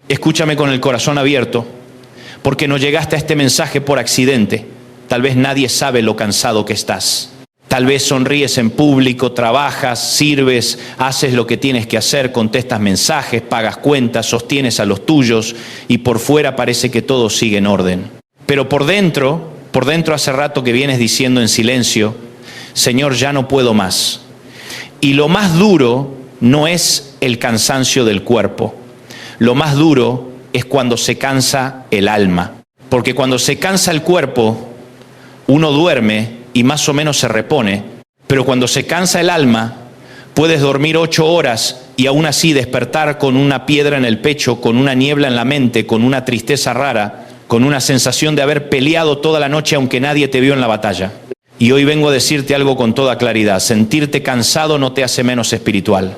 Escúchame con el corazón abierto, porque no llegaste a este mensaje por accidente. Tal vez nadie sabe lo cansado que estás. Tal vez sonríes en público, trabajas, sirves, haces lo que tienes que hacer, contestas mensajes, pagas cuentas, sostienes a los tuyos y por fuera parece que todo sigue en orden. Pero por dentro hace rato que vienes diciendo en silencio, Señor, ya no puedo más. Y lo más duro no es el cansancio del cuerpo. Lo más duro es cuando se cansa el alma. Porque cuando se cansa el cuerpo, uno duerme y más o menos se repone, pero cuando se cansa el alma, puedes dormir 8 horas y aún así despertar con una piedra en el pecho, con una niebla en la mente, con una tristeza rara, con una sensación de haber peleado toda la noche aunque nadie te vio en la batalla. Y hoy vengo a decirte algo con toda claridad: sentirte cansado no te hace menos espiritual.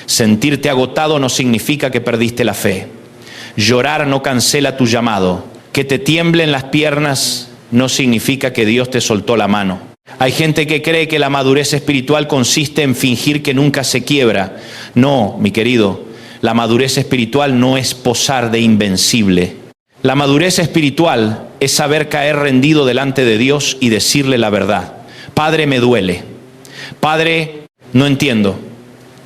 Sentirte agotado no significa que perdiste la fe. Llorar no cancela tu llamado. Que te tiemblen las piernas no significa que Dios te soltó la mano. Hay gente que cree que la madurez espiritual consiste en fingir que nunca se quiebra. No, mi querido, la madurez espiritual no es posar de invencible. La madurez espiritual es saber caer rendido delante de Dios y decirle la verdad. Padre, me duele. Padre, no entiendo.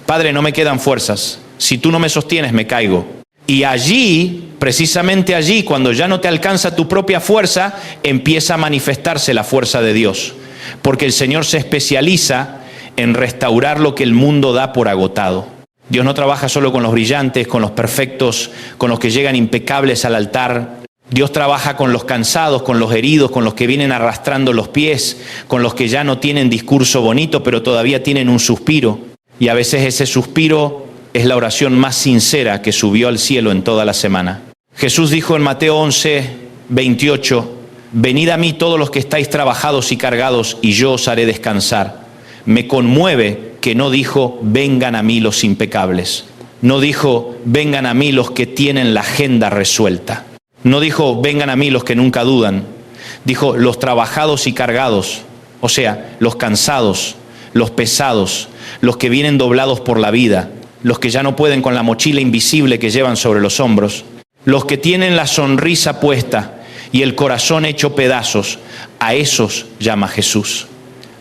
Padre, no me quedan fuerzas. Si tú no me sostienes, me caigo. Y allí, precisamente allí, cuando ya no te alcanza tu propia fuerza, empieza a manifestarse la fuerza de Dios. Porque el Señor se especializa en restaurar lo que el mundo da por agotado. Dios no trabaja solo con los brillantes, con los perfectos, con los que llegan impecables al altar. Dios trabaja con los cansados, con los heridos, con los que vienen arrastrando los pies, con los que ya no tienen discurso bonito, pero todavía tienen un suspiro. Y a veces ese suspiro es la oración más sincera que subió al cielo en toda la semana. Jesús dijo en Mateo 11:28, venid a mí todos los que estáis trabajados y cargados, y yo os haré descansar. Me conmueve que no dijo, vengan a mí los impecables. No dijo, vengan a mí los que tienen la agenda resuelta. No dijo, vengan a mí los que nunca dudan. Dijo, los trabajados y cargados, o sea, los cansados, los pesados, los que vienen doblados por la vida, los que ya no pueden con la mochila invisible que llevan sobre los hombros, los que tienen la sonrisa puesta y el corazón hecho pedazos, a esos llama Jesús,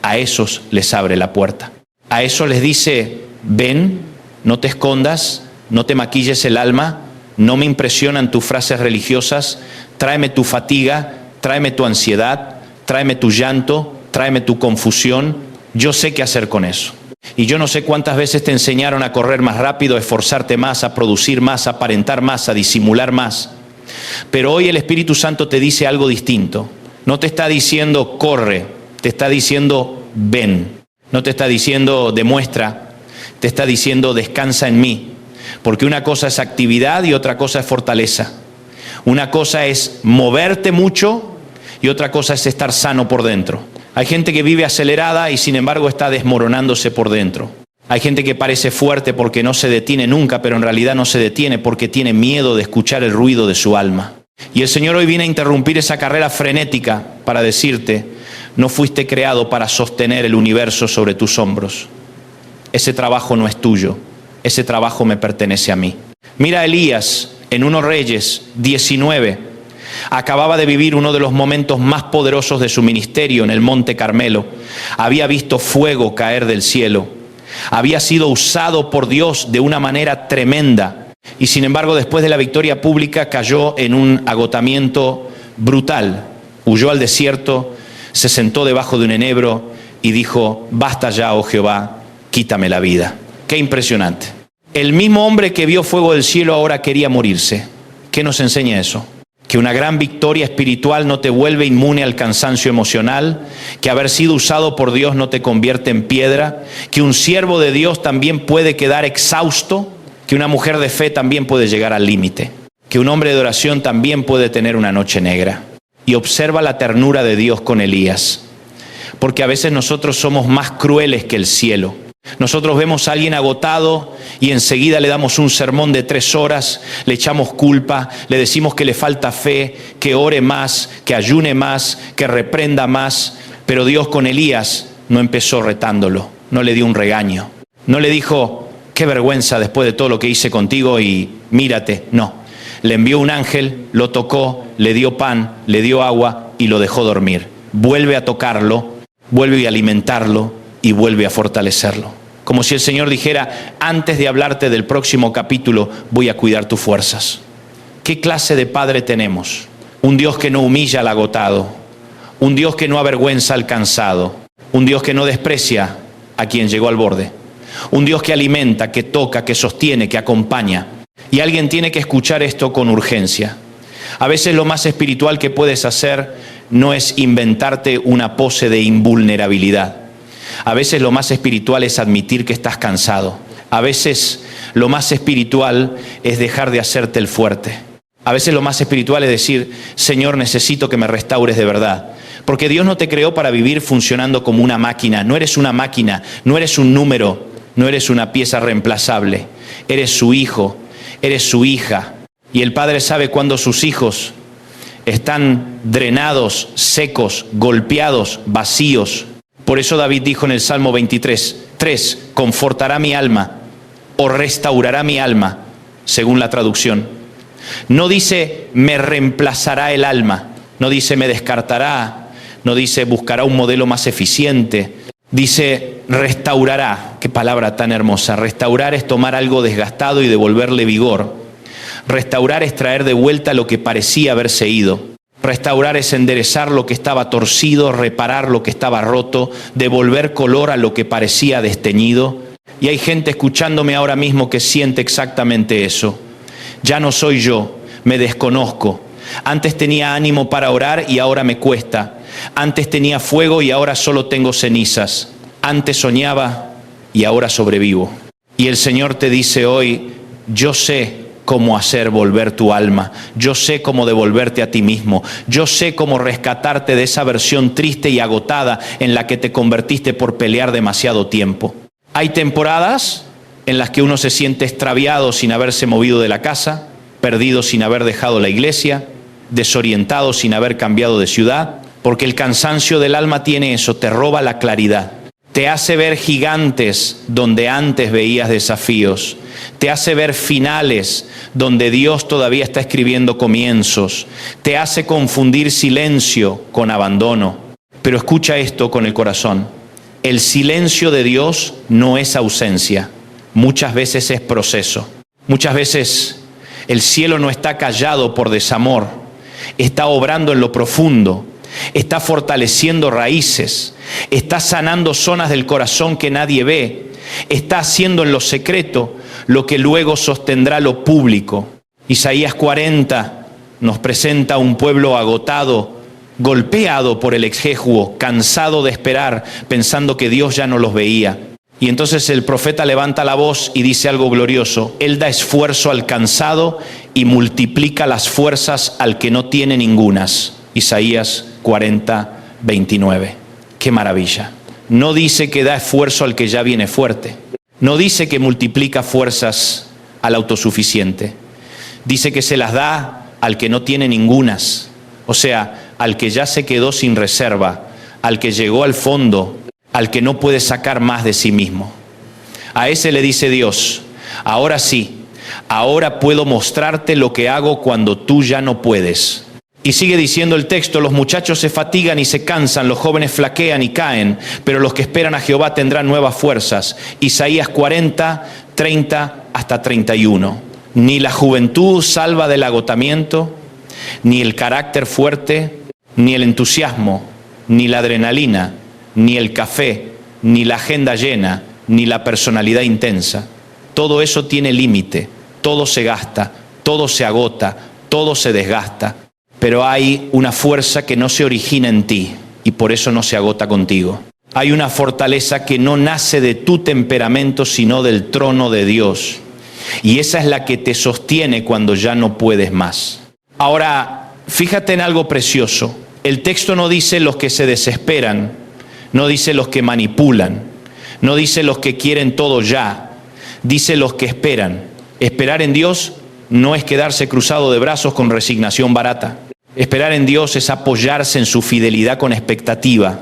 a esos les abre la puerta. A esos les dice, ven, no te escondas, no te maquilles el alma, no me impresionan tus frases religiosas, tráeme tu fatiga, tráeme tu ansiedad, tráeme tu llanto, tráeme tu confusión, yo sé qué hacer con eso. Y yo no sé cuántas veces te enseñaron a correr más rápido, a esforzarte más, a producir más, a aparentar más, a disimular más. Pero hoy el Espíritu Santo te dice algo distinto. No te está diciendo corre, te está diciendo ven. No te está diciendo demuestra, te está diciendo descansa en mí. Porque una cosa es actividad y otra cosa es fortaleza. Una cosa es moverte mucho y otra cosa es estar sano por dentro. Hay gente que vive acelerada y sin embargo está desmoronándose por dentro. Hay gente que parece fuerte porque no se detiene nunca, pero en realidad no se detiene porque tiene miedo de escuchar el ruido de su alma. Y el Señor hoy viene a interrumpir esa carrera frenética para decirte, no fuiste creado para sostener el universo sobre tus hombros. Ese trabajo no es tuyo, ese trabajo me pertenece a mí. Mira a Elías en 1 Reyes 19. Acababa de vivir uno de los momentos más poderosos de su ministerio en el Monte Carmelo. Había visto fuego caer del cielo. Había sido usado por Dios de una manera tremenda. Y sin embargo, después de la victoria pública, cayó en un agotamiento brutal. Huyó al desierto, se sentó debajo de un enebro y dijo, basta ya, oh Jehová, quítame la vida. Qué impresionante. El mismo hombre que vio fuego del cielo ahora quería morirse. ¿Qué nos enseña eso? Que una gran victoria espiritual no te vuelve inmune al cansancio emocional, que haber sido usado por Dios no te convierte en piedra, que un siervo de Dios también puede quedar exhausto, que una mujer de fe también puede llegar al límite, que un hombre de oración también puede tener una noche negra. Y observa la ternura de Dios con Elías, porque a veces nosotros somos más crueles que el cielo. Nosotros vemos a alguien agotado y enseguida le damos un sermón de 3 horas, le echamos culpa, le decimos que le falta fe, que ore más, que ayune más, que reprenda más. Pero Dios con Elías no empezó retándolo, no le dio un regaño, no le dijo, qué vergüenza después de todo lo que hice contigo y mírate, no. Le envió un ángel, lo tocó, le dio pan, le dio agua y lo dejó dormir. Vuelve a tocarlo, vuelve a alimentarlo y vuelve a fortalecerlo. Como si el Señor dijera, antes de hablarte del próximo capítulo, voy a cuidar tus fuerzas. ¿Qué clase de Padre tenemos? Un Dios que no humilla al agotado, un Dios que no avergüenza al cansado, un Dios que no desprecia a quien llegó al borde, un Dios que alimenta, que toca, que sostiene, que acompaña. Y alguien tiene que escuchar esto con urgencia. A veces lo más espiritual que puedes hacer no es inventarte una pose de invulnerabilidad. A veces lo más espiritual es admitir que estás cansado. A veces lo más espiritual es dejar de hacerte el fuerte. A veces lo más espiritual es decir, Señor, necesito que me restaures de verdad. Porque Dios no te creó para vivir funcionando como una máquina. No eres una máquina, no eres un número, no eres una pieza reemplazable. Eres su hijo, eres su hija. Y el Padre sabe cuando sus hijos están drenados, secos, golpeados, vacíos. Por eso David dijo en el Salmo 23:3, confortará mi alma o restaurará mi alma, según la traducción. No dice me reemplazará el alma, no dice me descartará, no dice buscará un modelo más eficiente, dice restaurará. Qué palabra tan hermosa. Restaurar es tomar algo desgastado y devolverle vigor. Restaurar es traer de vuelta lo que parecía haberse ido. Restaurar es enderezar lo que estaba torcido, reparar lo que estaba roto, devolver color a lo que parecía desteñido. Y hay gente escuchándome ahora mismo que siente exactamente eso. Ya no soy yo, me desconozco. Antes tenía ánimo para orar y ahora me cuesta. Antes tenía fuego y ahora solo tengo cenizas. Antes soñaba y ahora sobrevivo. Y el Señor te dice hoy, yo sé cómo hacer volver tu alma. Yo sé cómo devolverte a ti mismo. Yo sé cómo rescatarte de esa versión triste y agotada en la que te convertiste por pelear demasiado tiempo. Hay temporadas en las que uno se siente extraviado sin haberse movido de la casa, perdido sin haber dejado la iglesia, desorientado sin haber cambiado de ciudad, porque el cansancio del alma tiene eso, te roba la claridad. Te hace ver gigantes donde antes veías desafíos. Te hace ver finales donde Dios todavía está escribiendo comienzos. Te hace confundir silencio con abandono. Pero escucha esto con el corazón. El silencio de Dios no es ausencia. Muchas veces es proceso. Muchas veces el cielo no está callado por desamor. Está obrando en lo profundo. Está fortaleciendo raíces, está sanando zonas del corazón que nadie ve, está haciendo en lo secreto lo que luego sostendrá lo público. Isaías 40 nos presenta un pueblo agotado, golpeado por el exejuo, cansado de esperar, pensando que Dios ya no los veía. Y entonces el profeta levanta la voz y dice algo glorioso. Él da esfuerzo al cansado y multiplica las fuerzas al que no tiene ningunas. Isaías 40:29. ¡Qué maravilla! No dice que da esfuerzo al que ya viene fuerte. No dice que multiplica fuerzas al autosuficiente. Dice que se las da al que no tiene ningunas. O sea, al que ya se quedó sin reserva, al que llegó al fondo, al que no puede sacar más de sí mismo. A ese le dice Dios, ahora sí, ahora puedo mostrarte lo que hago cuando tú ya no puedes. Y sigue diciendo el texto, los muchachos se fatigan y se cansan, los jóvenes flaquean y caen, pero los que esperan a Jehová tendrán nuevas fuerzas. Isaías 40:30 hasta 31. Ni la juventud salva del agotamiento, ni el carácter fuerte, ni el entusiasmo, ni la adrenalina, ni el café, ni la agenda llena, ni la personalidad intensa. Todo eso tiene límite, todo se gasta, todo se agota, todo se desgasta. Pero hay una fuerza que no se origina en ti y por eso no se agota contigo. Hay una fortaleza que no nace de tu temperamento, sino del trono de Dios. Y esa es la que te sostiene cuando ya no puedes más. Ahora, fíjate en algo precioso. El texto no dice los que se desesperan, no dice los que manipulan, no dice los que quieren todo ya, dice los que esperan. Esperar en Dios no es quedarse cruzado de brazos con resignación barata. Esperar en Dios es apoyarse en su fidelidad con expectativa.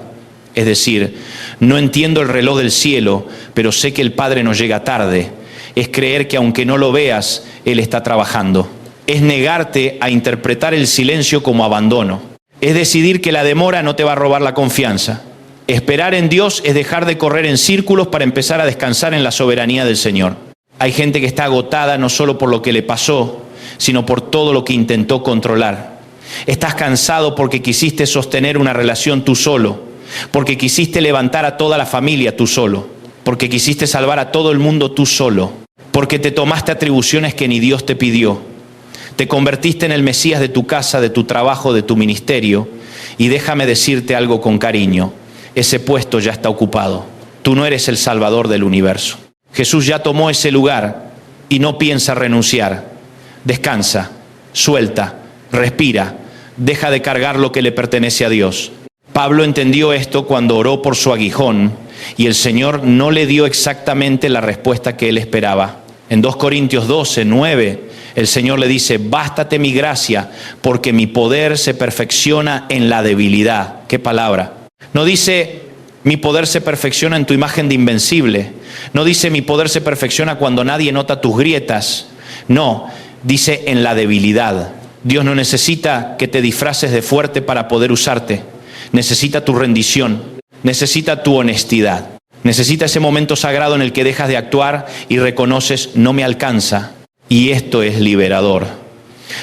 Es decir, no entiendo el reloj del cielo, pero sé que el Padre no llega tarde. Es creer que aunque no lo veas, Él está trabajando. es negarte a interpretar el silencio como abandono. Es decidir que la demora no te va a robar la confianza. Esperar en Dios es dejar de correr en círculos para empezar a descansar en la soberanía del Señor. Hay gente que está agotada no solo por lo que le pasó, sino por todo lo que intentó controlar. Estás cansado porque quisiste sostener una relación tú solo, porque quisiste levantar a toda la familia tú solo, porque quisiste salvar a todo el mundo tú solo, porque te tomaste atribuciones que ni Dios te pidió. Te convertiste en el Mesías de tu casa, de tu trabajo, de tu ministerio. Y déjame decirte algo con cariño. Ese puesto ya está ocupado. Tú no eres el Salvador del universo. Jesús ya tomó ese lugar y no piensa renunciar. Descansa, suelta, respira, deja de cargar lo que le pertenece a Dios. Pablo entendió esto cuando oró por su aguijón y el Señor no le dio exactamente la respuesta que él esperaba. En 2 Corintios 12, 9, el Señor le dice, bástate mi gracia, porque mi poder se perfecciona en la debilidad. ¿Qué palabra? No dice, mi poder se perfecciona en tu imagen de invencible. No dice, mi poder se perfecciona cuando nadie nota tus grietas. No, dice en la debilidad. Dios no necesita que te disfraces de fuerte para poder usarte. Necesita tu rendición, necesita tu honestidad. Necesita ese momento sagrado en el que dejas de actuar y reconoces, no me alcanza. Y esto es liberador,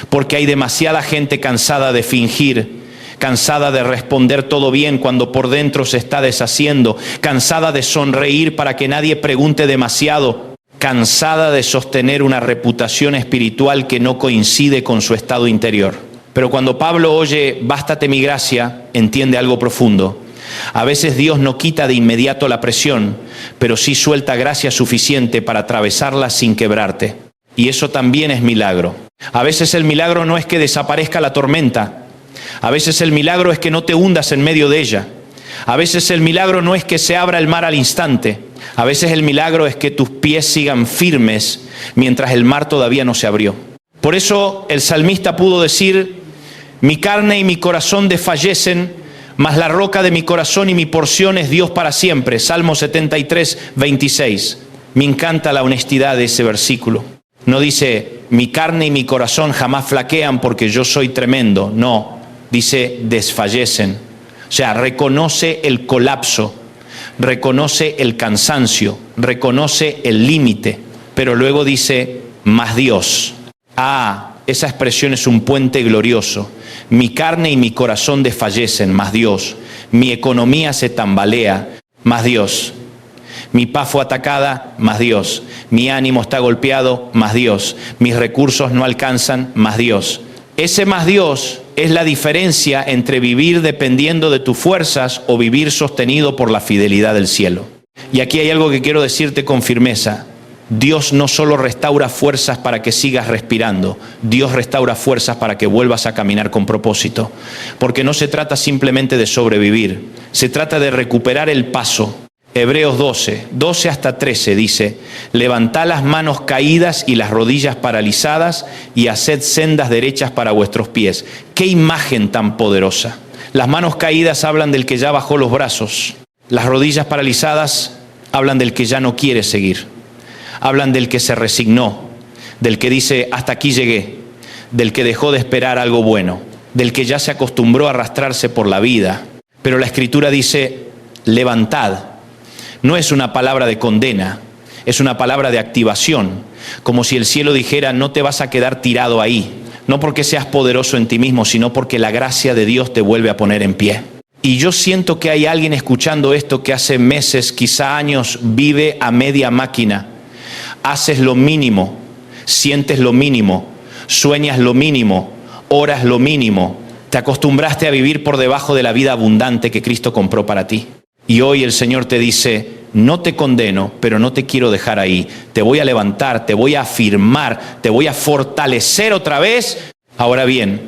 porque hay demasiada gente cansada de fingir, cansada de responder todo bien cuando por dentro se está deshaciendo, cansada de sonreír para que nadie pregunte demasiado, cansada de sostener una reputación espiritual que no coincide con su estado interior. Pero cuando Pablo oye, bástate mi gracia, entiende algo profundo. A veces Dios no quita de inmediato la presión, pero sí suelta gracia suficiente para atravesarla sin quebrarte. Y eso también es milagro. A veces el milagro no es que desaparezca la tormenta. A veces el milagro es que no te hundas en medio de ella. A veces el milagro no es que se abra el mar al instante. A veces el milagro es que tus pies sigan firmes mientras el mar todavía no se abrió. Por eso el salmista pudo decir, mi carne y mi corazón desfallecen, mas la roca de mi corazón y mi porción es Dios para siempre. Salmo 73, 26. Me encanta la honestidad de ese versículo. No dice, mi carne y mi corazón jamás flaquean porque yo soy tremendo. No, dice, desfallecen. O sea, reconoce el colapso, reconoce el cansancio, reconoce el límite. Pero luego dice, más Dios. Esa expresión es un puente glorioso. Mi carne y mi corazón desfallecen, más Dios. Mi economía se tambalea, más Dios. Mi paz fue atacada, más Dios. Mi ánimo está golpeado, más Dios. Mis recursos no alcanzan, más Dios. Ese más Dios es la diferencia entre vivir dependiendo de tus fuerzas o vivir sostenido por la fidelidad del cielo. Y aquí hay algo que quiero decirte con firmeza. Dios no solo restaura fuerzas para que sigas respirando, Dios restaura fuerzas para que vuelvas a caminar con propósito. Porque no se trata simplemente de sobrevivir, se trata de recuperar el paso. Hebreos 12 hasta 13 dice, levantad las manos caídas y las rodillas paralizadas y haced sendas derechas para vuestros pies. ¡Qué imagen tan poderosa! Las manos caídas hablan del que ya bajó los brazos. Las rodillas paralizadas hablan del que ya no quiere seguir. Hablan del que se resignó, del que dice, hasta aquí llegué, del que dejó de esperar algo bueno, del que ya se acostumbró a arrastrarse por la vida. Pero la Escritura dice, levantad. No es una palabra de condena, es una palabra de activación, como si el cielo dijera, no te vas a quedar tirado ahí, no porque seas poderoso en ti mismo, sino porque la gracia de Dios te vuelve a poner en pie. Y yo siento que hay alguien escuchando esto que hace meses, quizá años, vive a media máquina. Haces lo mínimo, sientes lo mínimo, sueñas lo mínimo, oras lo mínimo. Te acostumbraste a vivir por debajo de la vida abundante que Cristo compró para ti. Y hoy el Señor te dice, no te condeno, pero no te quiero dejar ahí. Te voy a levantar, te voy a afirmar, te voy a fortalecer otra vez. Ahora bien,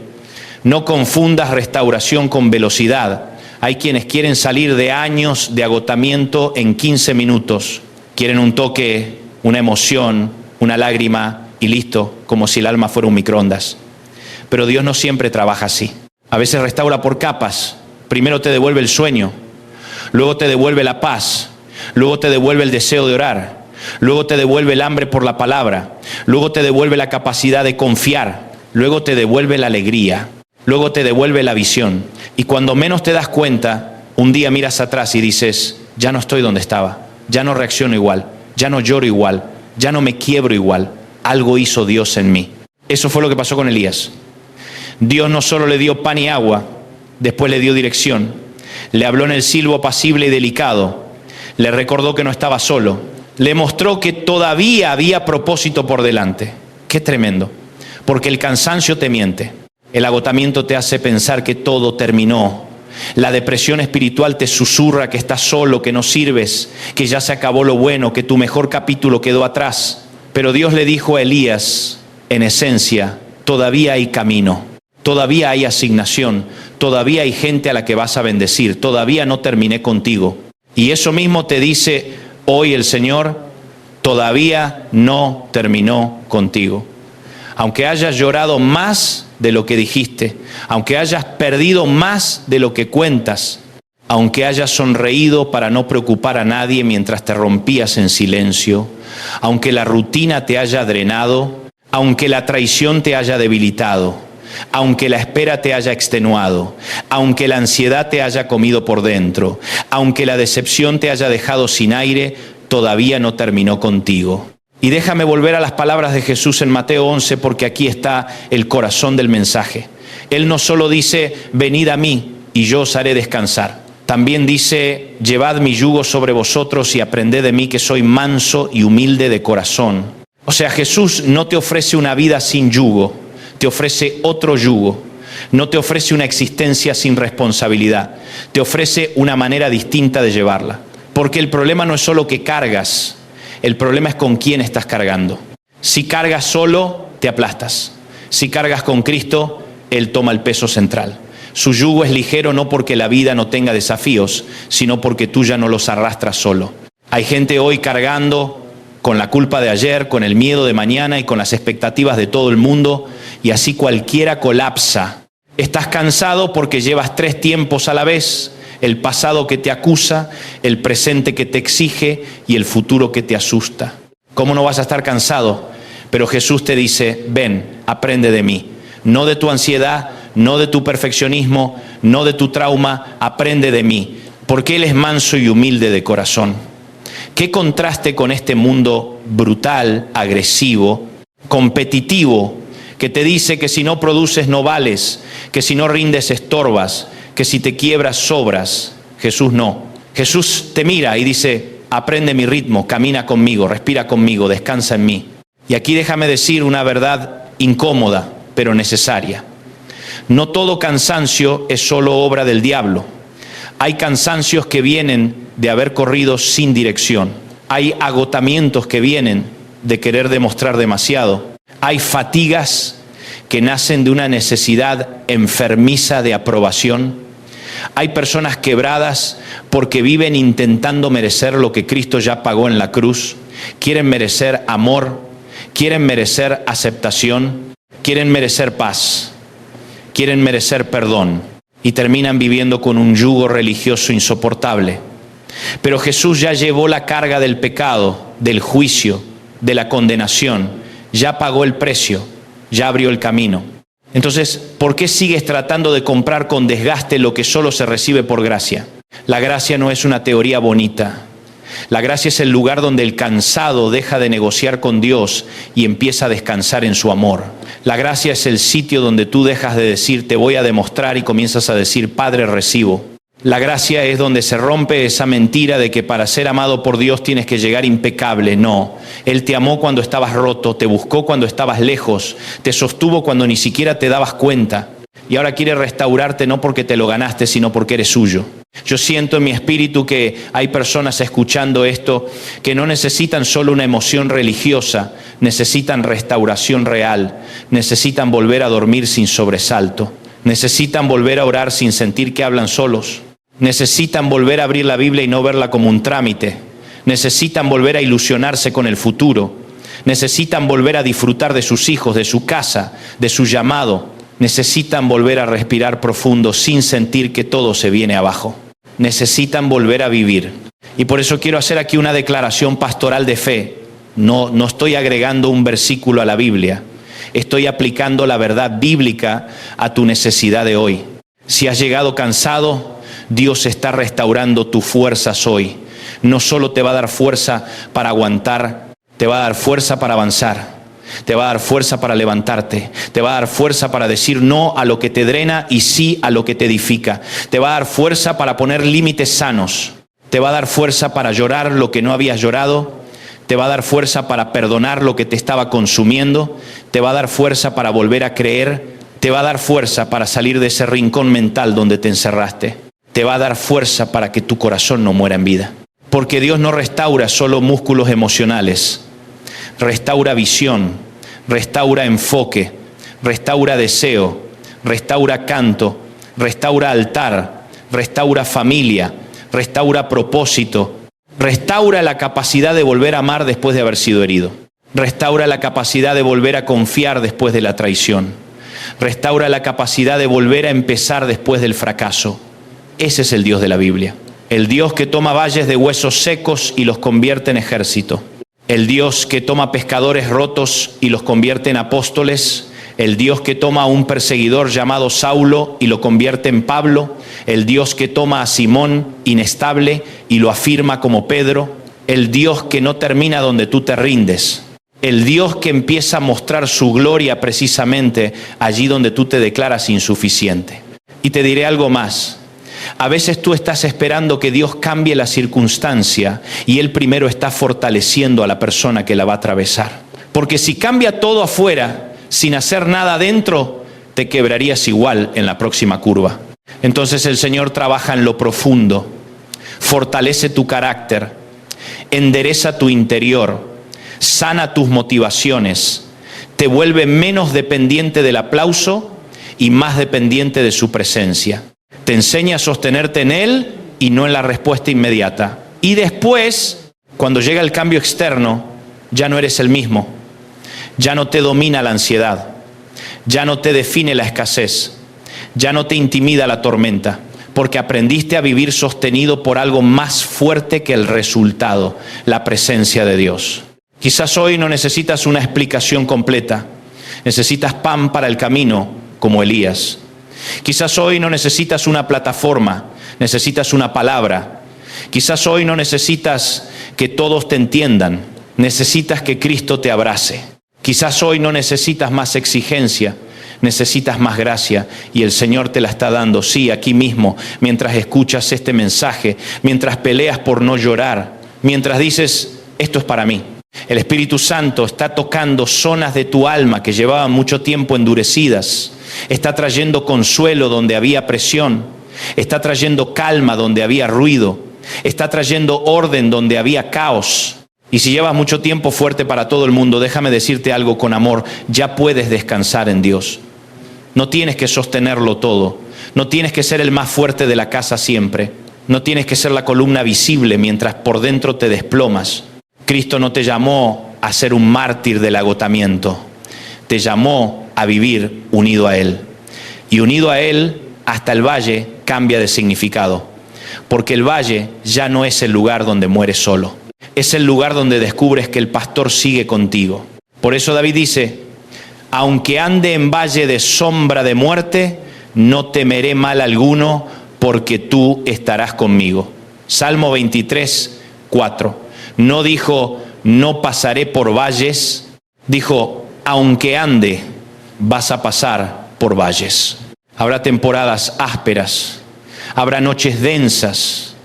no confundas restauración con velocidad. Hay quienes quieren salir de años de agotamiento en 15 minutos. Quieren un toque, una emoción, una lágrima y listo, como si el alma fuera un microondas. Pero Dios no siempre trabaja así. A veces restaura por capas. Primero te devuelve el sueño. Luego te devuelve la paz, luego te devuelve el deseo de orar, luego te devuelve el hambre por la palabra, luego te devuelve la capacidad de confiar, luego te devuelve la alegría, luego te devuelve la visión. Y cuando menos te das cuenta, un día miras atrás y dices, ya no estoy donde estaba, ya no reacciono igual, ya no lloro igual, ya no me quiebro igual. Algo hizo Dios en mí. Eso fue lo que pasó con Elías. Dios no solo le dio pan y agua, después le dio dirección, le habló en el silbo apacible y delicado, le recordó que no estaba solo, le mostró que todavía había propósito por delante. Qué tremendo, porque el cansancio te miente, el agotamiento te hace pensar que todo terminó, la depresión espiritual te susurra que estás solo, que no sirves, que ya se acabó lo bueno, que tu mejor capítulo quedó atrás. Pero Dios le dijo a Elías, en esencia, todavía hay camino, todavía hay asignación, todavía hay gente a la que vas a bendecir, todavía no terminé contigo. Y eso mismo te dice hoy el Señor, todavía no terminó contigo. Aunque hayas llorado más de lo que dijiste, aunque hayas perdido más de lo que cuentas, aunque hayas sonreído para no preocupar a nadie mientras te rompías en silencio, aunque la rutina te haya drenado, aunque la traición te haya debilitado, aunque la espera te haya extenuado, aunque la ansiedad te haya comido por dentro, aunque la decepción te haya dejado sin aire, todavía no terminó contigo. Y déjame volver a las palabras de Jesús en Mateo 11, porque aquí está el corazón del mensaje. Él no solo dice, venid a mí y yo os haré descansar. También dice, llevad mi yugo sobre vosotros y aprended de mí que soy manso y humilde de corazón. O sea, Jesús no te ofrece una vida sin yugo, te ofrece otro yugo. No te ofrece una existencia sin responsabilidad, te ofrece una manera distinta de llevarla. Porque el problema no es solo que cargas, el problema es con quién estás cargando. Si cargas solo, te aplastas. Si cargas con Cristo, Él toma el peso central. Su yugo es ligero no porque la vida no tenga desafíos, sino porque tú ya no los arrastras solo. Hay gente hoy cargando con la culpa de ayer, con el miedo de mañana y con las expectativas de todo el mundo, y así cualquiera colapsa. Estás cansado porque llevas 3 tiempos a la vez: el pasado que te acusa, el presente que te exige y el futuro que te asusta. ¿Cómo no vas a estar cansado? Pero Jesús te dice, ven, aprende de mí. No de tu ansiedad, no de tu perfeccionismo, no de tu trauma, aprende de mí. Porque Él es manso y humilde de corazón. Qué contraste con este mundo brutal, agresivo, competitivo, que te dice que si no produces no vales, que si no rindes estorbas, que si te quiebras sobras. Jesús no. Jesús te mira y dice, aprende mi ritmo, camina conmigo, respira conmigo, descansa en mí. Y aquí déjame decir una verdad incómoda, pero necesaria. No todo cansancio es solo obra del diablo. Hay cansancios que vienen de haber corrido sin dirección. Hay agotamientos que vienen de querer demostrar demasiado. Hay fatigas que nacen de una necesidad enfermiza de aprobación. Hay personas quebradas porque viven intentando merecer lo que Cristo ya pagó en la cruz. Quieren merecer amor, quieren merecer aceptación, quieren merecer paz, quieren merecer perdón y terminan viviendo con un yugo religioso insoportable. Pero Jesús ya llevó la carga del pecado, del juicio, de la condenación. Ya pagó el precio, ya abrió el camino. Entonces, ¿por qué sigues tratando de comprar con desgaste lo que solo se recibe por gracia? La gracia no es una teoría bonita. La gracia es el lugar donde el cansado deja de negociar con Dios y empieza a descansar en su amor. La gracia es el sitio donde tú dejas de decir te voy a demostrar y comienzas a decir Padre, recibo. La gracia es donde se rompe esa mentira de que para ser amado por Dios tienes que llegar impecable. No, Él te amó cuando estabas roto, te buscó cuando estabas lejos, te sostuvo cuando ni siquiera te dabas cuenta. Y ahora quiere restaurarte no porque te lo ganaste, sino porque eres suyo. Yo siento en mi espíritu que hay personas escuchando esto que no necesitan solo una emoción religiosa, necesitan restauración real, necesitan volver a dormir sin sobresalto, necesitan volver a orar sin sentir que hablan solos. Necesitan volver a abrir la Biblia y no verla como un trámite. Necesitan volver a ilusionarse con el futuro. Necesitan volver a disfrutar de sus hijos, de su casa, de su llamado. Necesitan volver a respirar profundo sin sentir que todo se viene abajo. Necesitan volver a vivir. Y por eso quiero hacer aquí una declaración pastoral de fe. No estoy agregando un versículo a la Biblia. estoy aplicando la verdad bíblica a tu necesidad de hoy. Si has llegado cansado, Dios está restaurando tus fuerzas hoy. No solo te va a dar fuerza para aguantar, te va a dar fuerza para avanzar. Te va a dar fuerza para levantarte. Te va a dar fuerza para decir no a lo que te drena y sí a lo que te edifica. Te va a dar fuerza para poner límites sanos. Te va a dar fuerza para llorar lo que no habías llorado. Te va a dar fuerza para perdonar lo que te estaba consumiendo. Te va a dar fuerza para volver a creer. Te va a dar fuerza para salir de ese rincón mental donde te encerraste. Te va a dar fuerza para que tu corazón no muera en vida. Porque Dios no restaura solo músculos emocionales. Restaura visión, restaura enfoque, restaura deseo, restaura canto, restaura altar, restaura familia, restaura propósito, restaura la capacidad de volver a amar después de haber sido herido, restaura la capacidad de volver a confiar después de la traición, restaura la capacidad de volver a empezar después del fracaso. Ese es el Dios de la Biblia, el Dios que toma valles de huesos secos y los convierte en ejército. El Dios que toma pescadores rotos y los convierte en apóstoles. El Dios que toma a un perseguidor llamado Saulo y lo convierte en Pablo. El Dios que toma a Simón inestable y lo afirma como Pedro. El Dios que no termina donde tú te rindes. El Dios que empieza a mostrar su gloria precisamente allí donde tú te declaras insuficiente. Y te diré algo más. A veces tú estás esperando que Dios cambie la circunstancia y Él primero está fortaleciendo a la persona que la va a atravesar. Porque si cambia todo afuera sin hacer nada adentro, te quebrarías igual en la próxima curva. Entonces el Señor trabaja en lo profundo, fortalece tu carácter, endereza tu interior, sana tus motivaciones, te vuelve menos dependiente del aplauso y más dependiente de su presencia. Te enseña a sostenerte en Él y no en la respuesta inmediata. Y después, cuando llega el cambio externo, ya no eres el mismo. Ya no te domina la ansiedad. Ya no te define la escasez. Ya no te intimida la tormenta. Porque aprendiste a vivir sostenido por algo más fuerte que el resultado, la presencia de Dios. Quizás hoy no necesitas una explicación completa. Necesitas pan para el camino, como Elías. Quizás hoy no necesitas una plataforma, necesitas una palabra. Quizás hoy no necesitas que todos te entiendan, necesitas que Cristo te abrace. Quizás hoy no necesitas más exigencia, necesitas más gracia y el Señor te la está dando, sí, aquí mismo, mientras escuchas este mensaje, mientras peleas por no llorar, mientras dices, esto es para mí. El Espíritu Santo está tocando zonas de tu alma que llevaban mucho tiempo endurecidas. Está trayendo consuelo donde había presión. Está trayendo calma donde había ruido. Está trayendo orden donde había caos. Y si llevas mucho tiempo fuerte para todo el mundo, déjame decirte algo con amor. Ya puedes descansar en Dios. No tienes que sostenerlo todo. No tienes que ser el más fuerte de la casa siempre. No tienes que ser la columna visible mientras por dentro te desplomas. Cristo no te llamó a ser un mártir del agotamiento. Te llamó a vivir unido a Él. Y unido a Él, hasta el valle cambia de significado. Porque el valle ya no es el lugar donde mueres solo. Es el lugar donde descubres que el pastor sigue contigo. Por eso David dice, aunque ande en valle de sombra de muerte, no temeré mal alguno, porque tú estarás conmigo. Salmo 23, 4. No dijo, no pasaré por valles. Dijo, aunque ande, vas a pasar por valles. Habrá temporadas ásperas, habrá noches densas,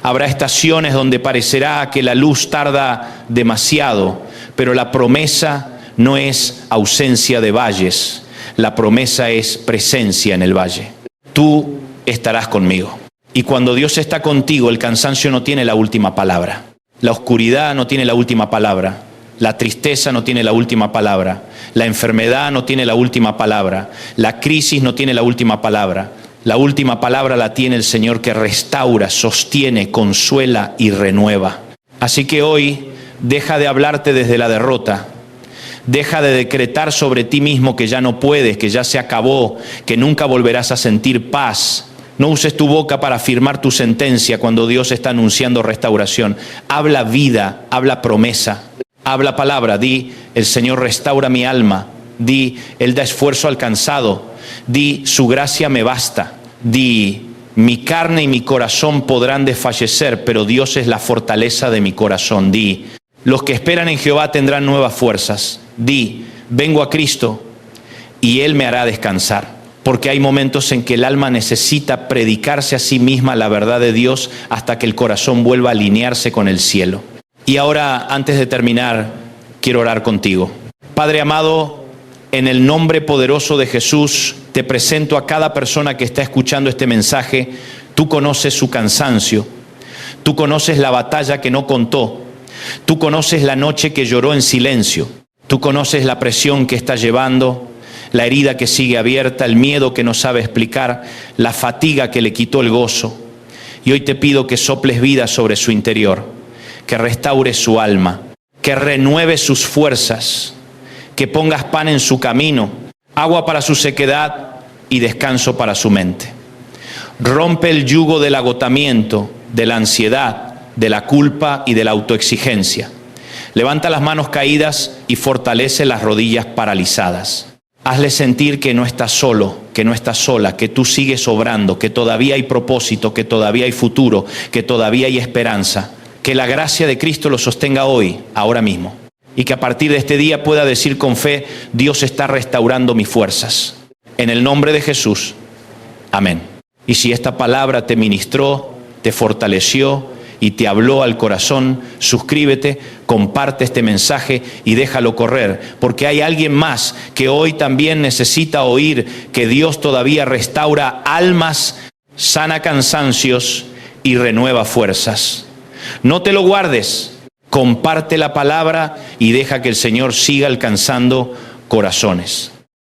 habrá estaciones donde parecerá que la luz tarda demasiado, pero la promesa no es ausencia de valles, la promesa es presencia en el valle. Tú estarás conmigo. Y cuando Dios está contigo, el cansancio no tiene la última palabra. La oscuridad no tiene la última palabra. La tristeza no tiene la última palabra. La enfermedad no tiene la última palabra. La crisis no tiene la última palabra. La última palabra la tiene el Señor, que restaura, sostiene, consuela y renueva. Así que hoy deja de hablarte desde la derrota. Deja de decretar sobre ti mismo que ya no puedes, que ya se acabó, que nunca volverás a sentir paz. No uses tu boca para afirmar tu sentencia cuando Dios está anunciando restauración. Habla vida, habla promesa, habla palabra. Di, el Señor restaura mi alma, Di, Él da esfuerzo al cansado. Di, su gracia me basta. Di, mi carne y mi corazón podrán desfallecer, pero Dios es la fortaleza de mi corazón. Di, los que esperan en Jehová tendrán nuevas fuerzas. Di, vengo a Cristo y Él me hará descansar. Porque hay momentos en que el alma necesita predicarse a sí misma la verdad de Dios hasta que el corazón vuelva a alinearse con el cielo. Y ahora, antes de terminar, quiero orar contigo. Padre amado, en el nombre poderoso de Jesús, te presento a cada persona que está escuchando este mensaje. Tú conoces su cansancio, tú conoces la batalla que no contó, tú conoces la noche que lloró en silencio, tú conoces la presión que está llevando, la herida que sigue abierta, el miedo que no sabe explicar, la fatiga que le quitó el gozo. Y hoy te pido que soples vida sobre su interior, que restaures su alma, que renueves sus fuerzas, que pongas pan en su camino, agua para su sequedad y descanso para su mente. Rompe el yugo del agotamiento, de la ansiedad, de la culpa y de la autoexigencia. Levanta las manos caídas y fortalece las rodillas paralizadas. Hazle sentir que no estás solo, que no estás sola, que tú sigues obrando, que todavía hay propósito, que todavía hay futuro, que todavía hay esperanza. Que la gracia de Cristo lo sostenga hoy, ahora mismo. Y que a partir de este día pueda decir con fe, Dios está restaurando mis fuerzas. En el nombre de Jesús. Amén. Y si esta palabra te ministró, te fortaleció y te habló al corazón, suscríbete, comparte este mensaje y déjalo correr, porque hay alguien más que hoy también necesita oír que Dios todavía restaura almas, sana cansancios y renueva fuerzas. No te lo guardes, comparte la palabra y deja que el Señor siga alcanzando corazones.